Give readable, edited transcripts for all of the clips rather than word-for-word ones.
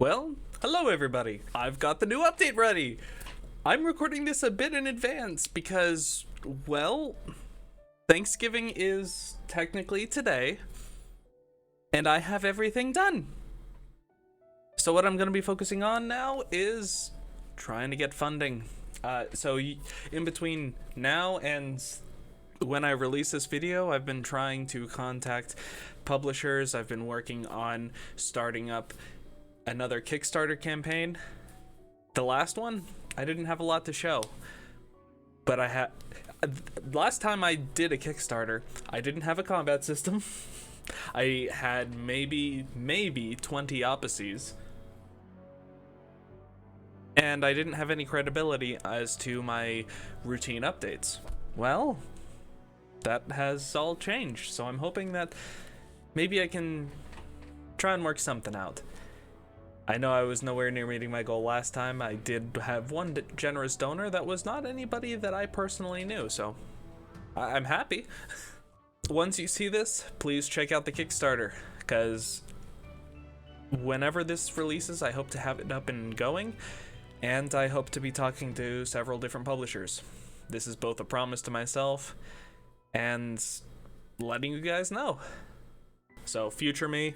Well, hello everybody. I've got the new update ready. I'm recording this a bit in advance because, well, Thanksgiving is technically today, and I have everything done. So what I'm going to be focusing on now is trying to get funding. In between now and when I release this video, I've been trying to contact publishers. I've been working on starting up another Kickstarter campaign. The last one, I didn't have a lot to show, but I had last time I did a Kickstarter, I didn't have a combat system. I had maybe 20 Apacies, and I didn't have any credibility as to my routine updates. Well, that has all changed, so I'm hoping that maybe I can try and work something out. I know I was nowhere near meeting my goal last time. I did have one generous donor that was not anybody that I personally knew, so I'm happy. Once you see this, please check out the Kickstarter, because whenever this releases, I hope to have it up and going, and I hope to be talking to several different publishers. This is both a promise to myself and letting you guys know. So, future me,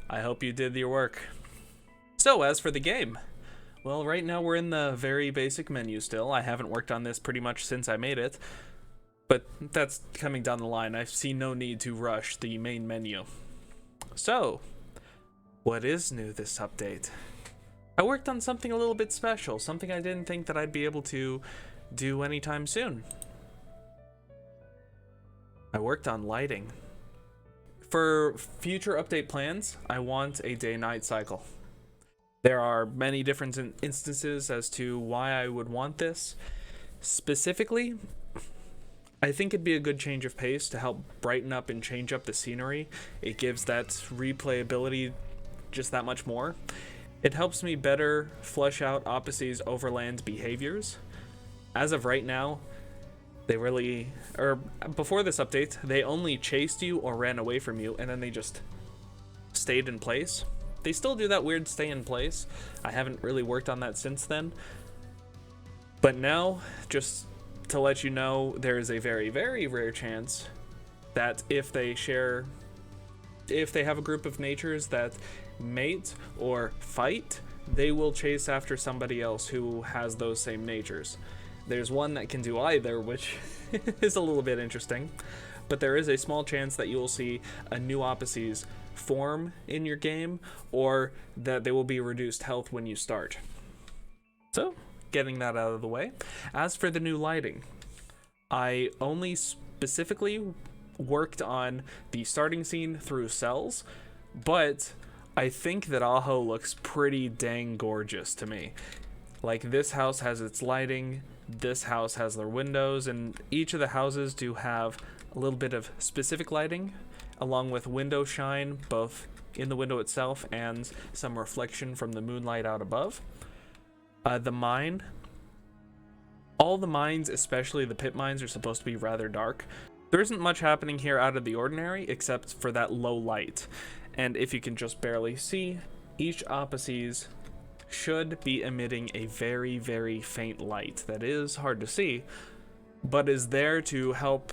I hope you did your work. So, as for the game, well, right now we're in the very basic menu still. I haven't worked on this pretty much since I made it, but that's coming down the line. I see no need to rush the main menu. So, what is new this update? I worked on something a little bit special, something I didn't think that I'd be able to do anytime soon. I worked on lighting. For future update plans, I want a day-night cycle. There are many different instances as to why I would want this. Specifically, I think it'd be a good change of pace to help brighten up and change up the scenery. It gives that replayability just that much more. It helps me better flesh out Apacies' overland behaviors. As of right now, before this update, they only chased you or ran away from you, and then they just stayed in place. They still do that weird stay in place. I haven't really worked on that since then. But now, just to let you know, there is a very, very rare chance that if they have a group of natures that mate or fight, they will chase after somebody else who has those same natures. There's one that can do either, which is a little bit interesting. But there is a small chance that you will see a new Apacies form in your game, or that they will be reduced health when you start. So, getting that out of the way. As for the new lighting, I only specifically worked on the starting scene through cells, but I think that Aho looks pretty dang gorgeous to me. Like, this house has its lighting, this house has their windows, and each of the houses do have a little bit of specific lighting, along with window shine, both in the window itself and some reflection from the moonlight out above. The mine, all the mines, especially the pit mines, are supposed to be rather dark. There isn't much happening here out of the ordinary, except for that low light. And if you can just barely see, each Apacies should be emitting a very, very faint light that is hard to see, but is there to help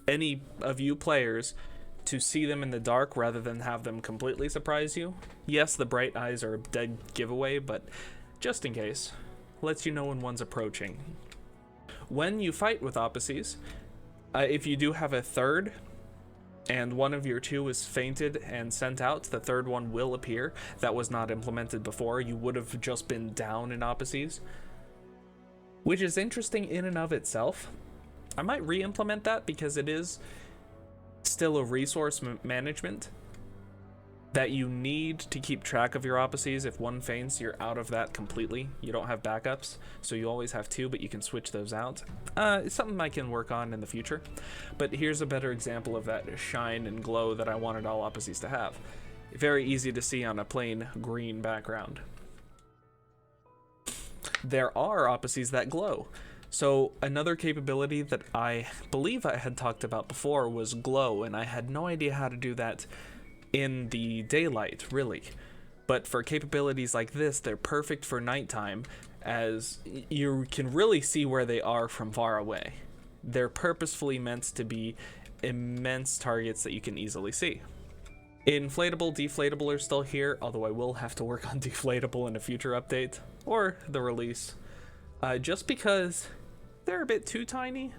any of you players to see them in the dark rather than have them completely surprise you. Yes, the bright eyes are a dead giveaway, but just in case, lets you know when one's approaching. When you fight with Apacies, if you do have a third, and one of your two is fainted and sent out, the third one will appear. That was not implemented before. You would have just been down in Apacies, which is interesting in and of itself. I might re-implement that because it is still a resource management that you need to keep track of your Apacies. If one faints, you're out of that completely. You don't have backups, so you always have two, but you can switch those out. It's something I can work on in the future, but here's a better example of that shine and glow that I wanted all Apacies to have. Very easy to see on a plain green background. There are Apacies that glow, So another capability that I believe I had talked about before was glow, and I had no idea how to do that in the daylight, really. But for capabilities like this, they're perfect for nighttime, as you can really see where they are from far away. They're purposefully meant to be immense targets that you can easily see. Inflatable, deflatable are still here, although I will have to work on deflatable in a future update, or the release. Just because they're a bit too tiny.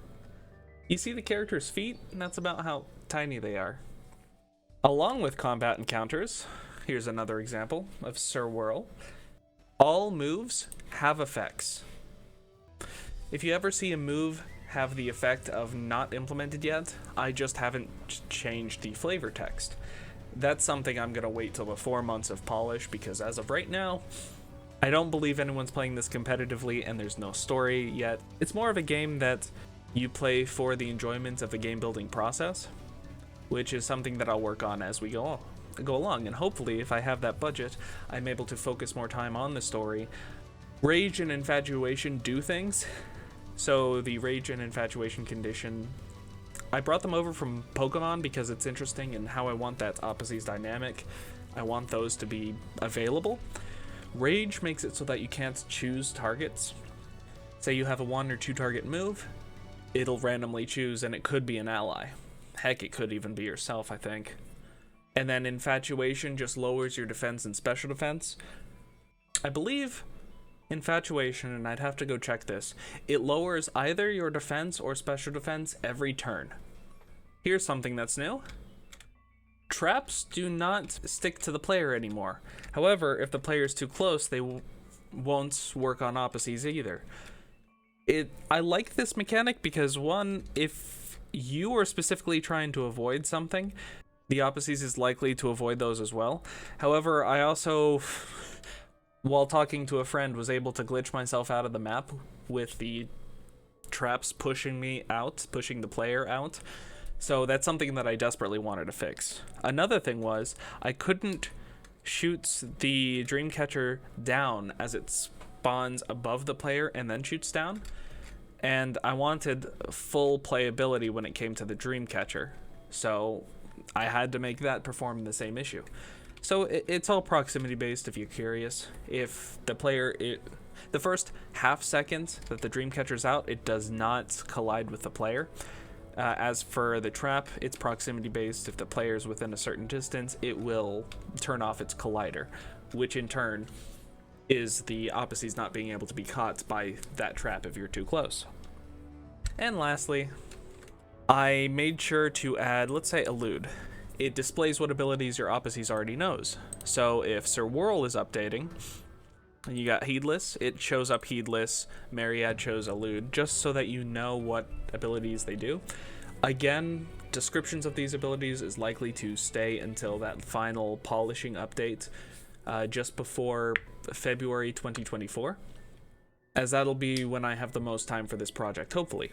You see the character's feet, and that's about how tiny they are. Along with combat encounters, here's another example of Sir Whirl. All moves have effects. If you ever see a move have the effect of not implemented yet, I just haven't changed the flavor text. That's something I'm gonna wait till the 4 months of polish, because as of right now, I don't believe anyone's playing this competitively, and there's no story yet. It's more of a game that you play for the enjoyment of the game building process, which is something that I'll work on as we go along. And hopefully, if I have that budget, I'm able to focus more time on the story. Rage and infatuation do things. So the rage and infatuation condition, I brought them over from Pokemon because it's interesting and how I want that Apacies dynamic. I want those to be available. Rage makes it so that you can't choose targets. Say you have a 1 or 2 target move, it'll randomly choose, and it could be an ally. Heck, it could even be yourself, I think. And then infatuation just lowers your defense and special defense. I believe infatuation, and I'd have to go check this, it lowers either your defense or special defense every turn. Here's something that's new. Traps do not stick to the player anymore. However, if the player is too close, they won't work on Apacies either. I like this mechanic because, one, if you are specifically trying to avoid something, the Apacies is likely to avoid those as well. However, I also, while talking to a friend, was able to glitch myself out of the map with the traps pushing me out, pushing the player out. So that's something that I desperately wanted to fix. Another thing was, I couldn't shoot the Dreamcatcher down as it spawns above the player and then shoots down. And I wanted full playability when it came to the Dreamcatcher. So I had to make that perform the same issue. So it's all proximity based if you're curious. If the player, the first half second that the Dreamcatcher's out, it does not collide with the player. As for the trap, it's proximity based. If the player's within a certain distance, it will turn off its collider, which in turn is the Apacies not being able to be caught by that trap if you're too close. And lastly, I made sure to add, let's say, Elude. It displays what abilities your Apacies already knows. So if Sir Whirl is updating, and you got Heedless, it shows up Heedless, Myriad shows Elude, just so that you know what abilities they do. Again, descriptions of these abilities is likely to stay until that final polishing update just before February 2024, as that'll be when I have the most time for this project, hopefully.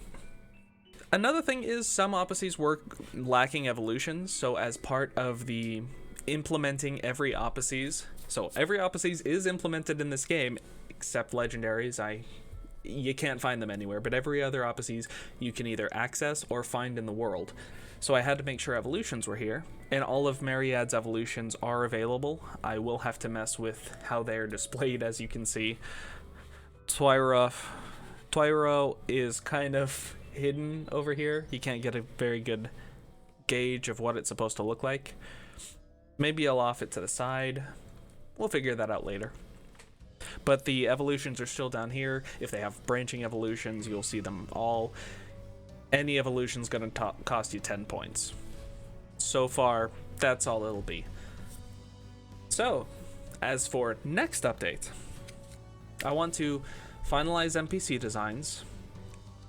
Another thing is some Apacies work lacking evolutions, so as part of the implementing every Apacies, so every Apacies is implemented in this game, except legendaries. You can't find them anywhere, but every other Apacies you can either access or find in the world. So I had to make sure evolutions were here, and all of Myriad's evolutions are available. I will have to mess with how they are displayed, as you can see. Twyro is kind of hidden over here. You can't get a very good gauge of what it's supposed to look like. Maybe I'll off it to the side. We'll figure that out later. But the evolutions are still down here. If they have branching evolutions, you'll see them all. Any evolution's going to cost you 10 points. So far, that's all it'll be. So, as for next update, I want to finalize NPC designs.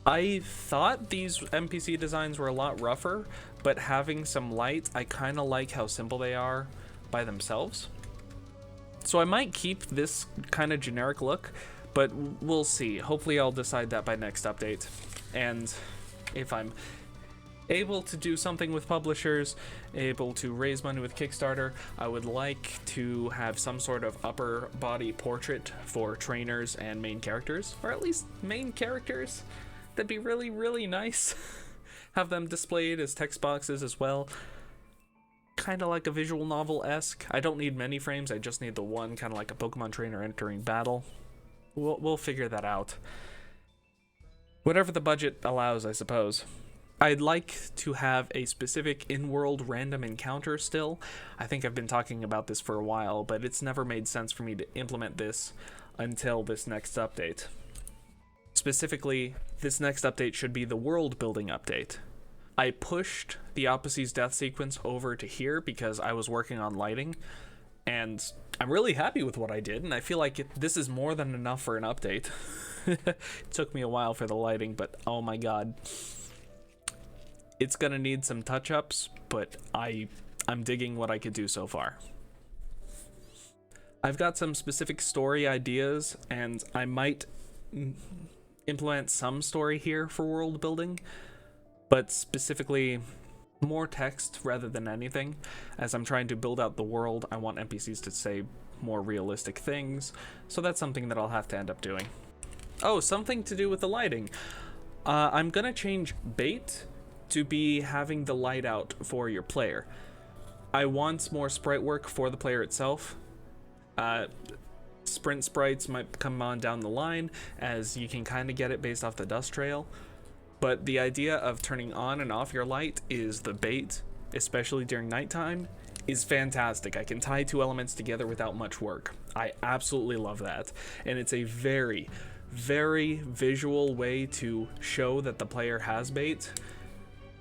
I thought these NPC designs were a lot rougher, but having some light, I kind of like how simple they are by themselves. So I might keep this kind of generic look, but we'll see. Hopefully I'll decide that by next update. And if able to do something with publishers, able to raise money with Kickstarter. I would like to have some sort of upper body portrait for trainers and main characters, or at least main characters. That'd be really, really nice. Have them displayed as text boxes as well. Kind of like a visual novel-esque. I don't need many frames, I just need the one, kind of like a Pokemon trainer entering battle. We'll figure that out. Whatever the budget allows, I suppose. I'd like to have a specific in-world random encounter still. I think I've been talking about this for a while, but it's never made sense for me to implement this until this next update. Specifically, this next update should be the world building update. I pushed the Apacies death sequence over to here because I was working on lighting, and I'm really happy with what I did, and I feel like this is more than enough for an update. It took me a while for the lighting, but oh my god. It's gonna need some touch-ups, but I'm digging what I could do so far. I've got some specific story ideas, and I might implement some story here for world building, but specifically more text rather than anything. As I'm trying to build out the world, I want NPCs to say more realistic things, so that's something that I'll have to end up doing. Oh, something to do with the lighting. I'm gonna change bait to be having the light out for your player. I want more sprite work for the player itself. Sprint sprites might come on down the line, as you can kind of get it based off the dust trail. But the idea of turning on and off your light is the bait, especially during nighttime, is fantastic. I can tie two elements together without much work. I absolutely love that. And it's a very, very visual way to show that the player has bait,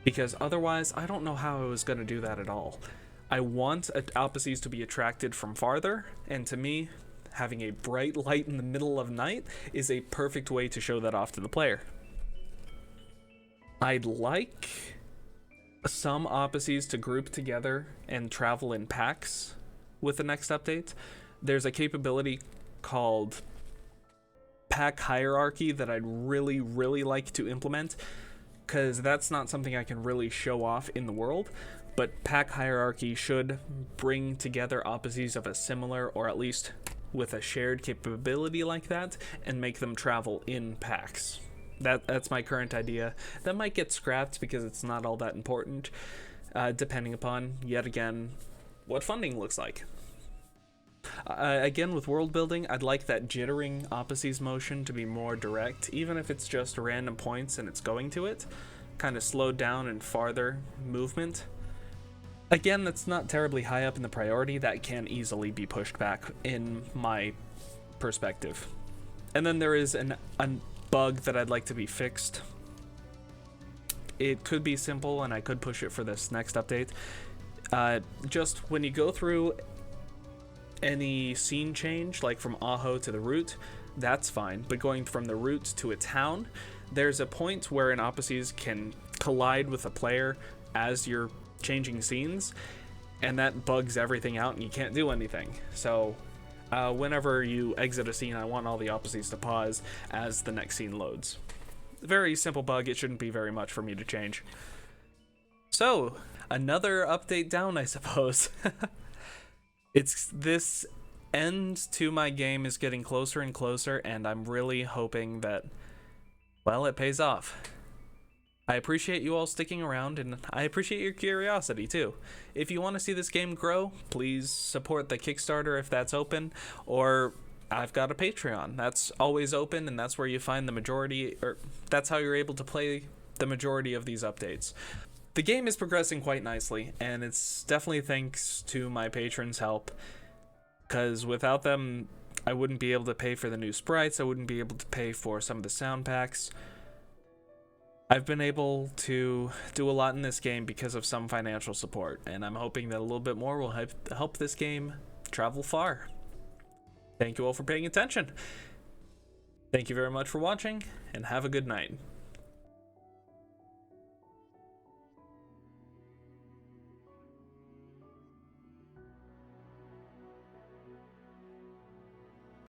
because otherwise I don't know how I was going to do that at all. I want Apacies to be attracted from farther, and to me, having a bright light in the middle of night is a perfect way to show that off to the player. I'd like some Apacies to group together and travel in packs with the next update. There's a capability called pack hierarchy that I'd really, really like to implement, because that's not something I can really show off in the world, but pack hierarchy should bring together Apacies of a similar, or at least with a shared capability like that, and make them travel in packs. That's my current idea. That might get scrapped because it's not all that important, depending upon, yet again, what funding looks like. Again, with world building, I'd like that jittering Apacies motion to be more direct, even if it's just random points and it's going to it. Kind of slowed down and farther movement. Again, that's not terribly high up in the priority. That can easily be pushed back in my perspective. And then there is a bug that I'd like to be fixed. It could be simple, and I could push it for this next update. Just when you go through any scene change, like from Aho to the route, that's fine, but going from the route to a town, there's a point where an Apacies can collide with a player as you're changing scenes, and that bugs everything out and you can't do anything. So whenever you exit a scene, I want all the Apacies to pause as the next scene loads. Very simple bug, it shouldn't be very much for me to change. So, another update down, I suppose. This end to my game is getting closer and closer, and I'm really hoping that, well, it pays off. I appreciate you all sticking around, and I appreciate your curiosity too. If you want to see this game grow, please support the Kickstarter if that's open, or I've got a Patreon. That's always open, and that's where you find the majority, or that's how you're able to play the majority of these updates. The game is progressing quite nicely, and it's definitely thanks to my patrons' help, because without them, I wouldn't be able to pay for the new sprites, I wouldn't be able to pay for some of the sound packs. I've been able to do a lot in this game because of some financial support, and I'm hoping that a little bit more will help this game travel far. Thank you all for paying attention. Thank you very much for watching, and have a good night.